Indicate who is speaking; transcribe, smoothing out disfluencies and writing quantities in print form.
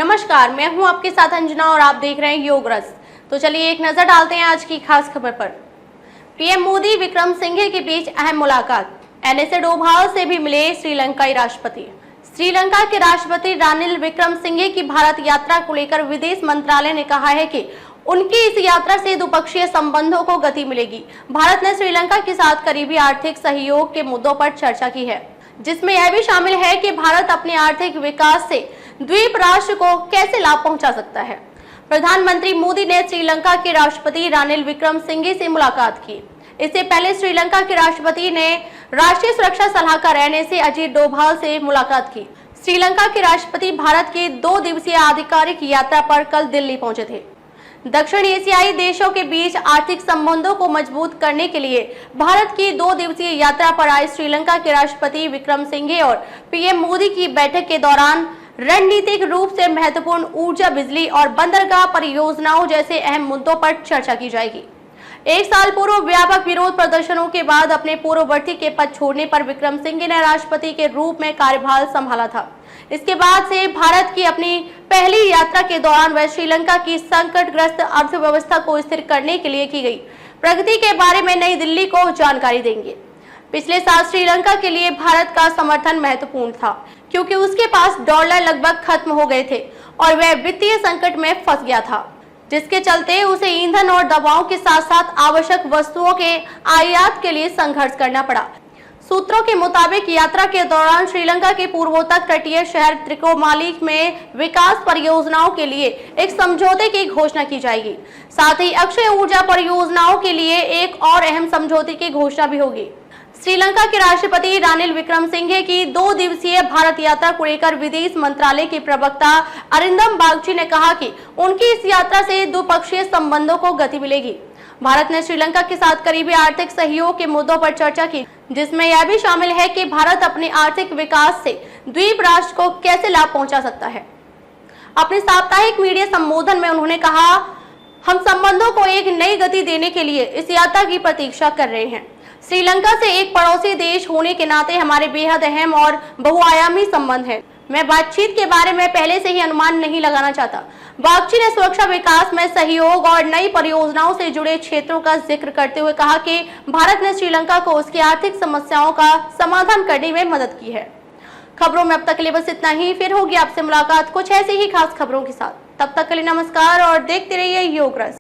Speaker 1: नमस्कार, मैं हूं आपके साथ अंजना और आप देख रहे हैं योग रस। तो चलिए एक नजर डालते हैं आज की खास खबर पर। पीएम मोदी विक्रम सिंघे के बीच अहम मुलाकात। एनएसए डोभाल से भी मिले श्रीलंकाई राष्ट्रपति। श्रीलंका के राष्ट्रपति रानिल विक्रमसिंघे की भारत यात्रा को लेकर विदेश मंत्रालय ने कहा है कि उनकी इस यात्रा से द्विपक्षीय संबंधों को गति मिलेगी। भारत ने श्रीलंका के साथ करीबी आर्थिक सहयोग के मुद्दों पर चर्चा की है, जिसमें यह भी शामिल है कि भारत अपने आर्थिक विकास से द्वीप राष्ट्र को कैसे लाभ पहुंचा सकता है। प्रधानमंत्री मोदी ने श्रीलंका के राष्ट्रपति रानिल विक्रमसिंघे से मुलाकात की। इससे पहले श्रीलंका के राष्ट्रपति ने राष्ट्रीय सुरक्षा सलाहकार एनएसए अजीत डोभाल से मुलाकात की। श्रीलंका के राष्ट्रपति भारत की 2 दिवसीय आधिकारिक यात्रा पर कल दिल्ली पहुंचे थे। दक्षिण एशियाई देशों के बीच आर्थिक संबंधों को मजबूत करने के लिए भारत की 2 दिवसीय यात्रा पर आए श्रीलंका के राष्ट्रपति विक्रमसिंघे और पीएम मोदी की बैठक के दौरान रणनीतिक रूप से महत्वपूर्ण ऊर्जा, बिजली और बंदरगाह परियोजनाओं जैसे अहम मुद्दों पर चर्चा की जाएगी। 1 साल पूर्व व्यापक विरोध प्रदर्शनों के बाद अपने पूर्ववर्ती के पद छोड़ने पर विक्रमसिंघे ने राष्ट्रपति के रूप में कार्यभार संभाला था। इसके बाद से भारत की अपनी पहली यात्रा के दौरान वह श्रीलंका की संकटग्रस्त अर्थव्यवस्था को स्थिर करने के लिए की गई प्रगति के बारे में नई दिल्ली को जानकारी देंगे। पिछले साल श्रीलंका के लिए भारत का समर्थन महत्वपूर्ण था, क्योंकि उसके पास डॉलर लगभग खत्म हो गए थे और वह वित्तीय संकट में फंस गया था, जिसके चलते उसे ईंधन और दवाओं के साथ साथ आवश्यक वस्तुओं के आयात के लिए संघर्ष करना पड़ा। सूत्रों के मुताबिक यात्रा के दौरान श्रीलंका के पूर्वोत्तर तटीय शहर त्रिकोमाली में विकास परियोजनाओं के लिए एक समझौते की घोषणा की जाएगी। साथ ही अक्षय ऊर्जा परियोजनाओं के लिए एक और अहम समझौते की घोषणा भी होगी। श्रीलंका के राष्ट्रपति रानिल विक्रमसिंघे की 2 दिवसीय भारत यात्रा को लेकर विदेश मंत्रालय के प्रवक्ता अरिंदम बागची ने कहा कि उनकी इस यात्रा से द्विपक्षीय संबंधों को गति मिलेगी। भारत ने श्रीलंका के साथ करीबी आर्थिक सहयोग के मुद्दों पर चर्चा की, जिसमें यह भी शामिल है कि भारत अपने आर्थिक विकास से द्वीप राष्ट्र को कैसे लाभ पहुंचा सकता है। अपने साप्ताहिक मीडिया संबोधन में उन्होंने कहा, हम संबंधों को एक नई गति देने के लिए इस यात्रा की प्रतीक्षा कर रहे हैं। श्रीलंका से एक पड़ोसी देश होने के नाते हमारे बेहद अहम और बहुआयामी संबंध है। मैं बातचीत के बारे में पहले से ही अनुमान नहीं लगाना चाहता। बागची ने सुरक्षा, विकास में सहयोग और नई परियोजनाओं से जुड़े क्षेत्रों का जिक्र करते हुए कहा कि भारत ने श्रीलंका को उसकी आर्थिक समस्याओं का समाधान करने में मदद की है। खबरों में अब तक के लिए बस इतना ही। फिर होगी आपसे मुलाकात कुछ ऐसी ही खास खबरों के साथ। तब तक के लिए नमस्कार और देखते रहिए योग रस।